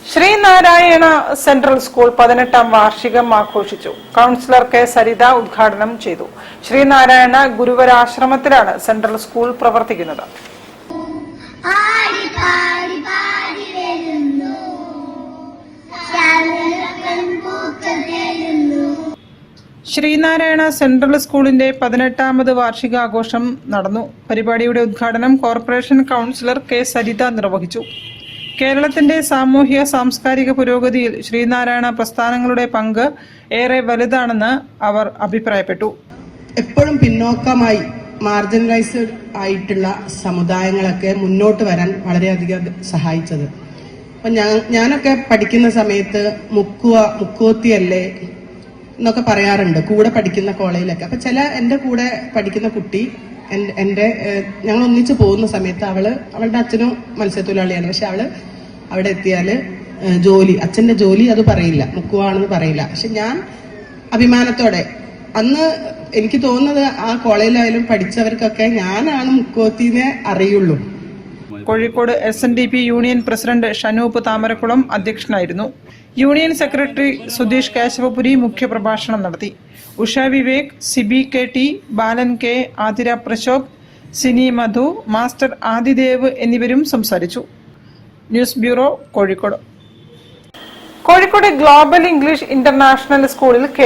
Sreenarayana central school 18ാം വാർഷികം ആഘോഷിച്ചു. Councillor K Saritha ഉദ്ഘാടനം ചെയ്തു. ശ്രീനാരായണ ഗുരുവരാശ്രമത്തിലാണ് സെൻട്രൽ സ്കൂൾ പ്രവർത്തിക്കുന്നത്. ശ്രീനാരായണ സെൻട്രൽ സ്കൂളിന്റെ 18ാമത് വാർഷികാഘോഷം നടന്നു. പരിപാടിയുടെ ഉദ്ഘാടനം കോർപ്പറേഷൻ കൗൺസിലർ കെ സരിത നിർവഹിച്ചു. കേരളത്തിന്റെ സാമൂഹ്യ സാംസ്കാരിക പുരോഗതിയിൽ ശ്രീനാരായണ പ്രസ്ഥാനങ്ങളുടെ പങ്ക് ഏറെ വലുതാണെന്ന് അവർ അഭിപ്രായപ്പെട്ടു. എപ്പോഴും പിന്നോക്കമായി മാർജിനലൈസ്ഡ് ആയിട്ടുള്ള സമുദായങ്ങളൊക്കെ മുന്നോട്ട് വരാൻ വളരെയധികം സഹായിച്ചത്. അപ്പൊ ഞാനൊക്കെ പഠിക്കുന്ന സമയത്ത് മുക്കോത്തിയല്ലേ എന്നൊക്കെ പറയാറുണ്ട് കൂടെ പഠിക്കുന്ന കോളേജിലൊക്കെ. അപ്പൊ എൻ്റെ കൂടെ പഠിക്കുന്ന കുട്ടി ഞങ്ങൾ ഒന്നിച്ചു പോകുന്ന സമയത്ത് അവളുടെ അച്ഛനും മത്സ്യത്തൊഴിലാളിയാണ്. പക്ഷെ അവിടെ എത്തിയാല് അച്ഛന്റെ ജോലി അത് പറയില്ല, മുക്കുവാണെന്ന് പറയില്ല. പക്ഷെ ഞാൻ അഭിമാനത്തോടെ അന്ന് എനിക്ക് തോന്നുന്നത് ആ കോളേജിലായാലും പഠിച്ചവർക്കൊക്കെ ഞാനാണ് മുക്കോത്തിനെ അറിയുള്ളൂ. Kozhikode SNDP union president Shanoop Thamarakkulam അധ്യക്ഷനായിരുന്നു. യൂണിയൻ സെക്രട്ടറി സുധീഷ് കേശവപുരി മുഖ്യപ്രഭാഷണം നടത്തി. Usha Vivek, Sibi KT, Balan K, Athira Prashobh, Sini Madhu, master Adidev എന്നിവരും സംസാരിച്ചു. News bureau, Kozhikode. Kozhikode global English international സ്കൂളിൽ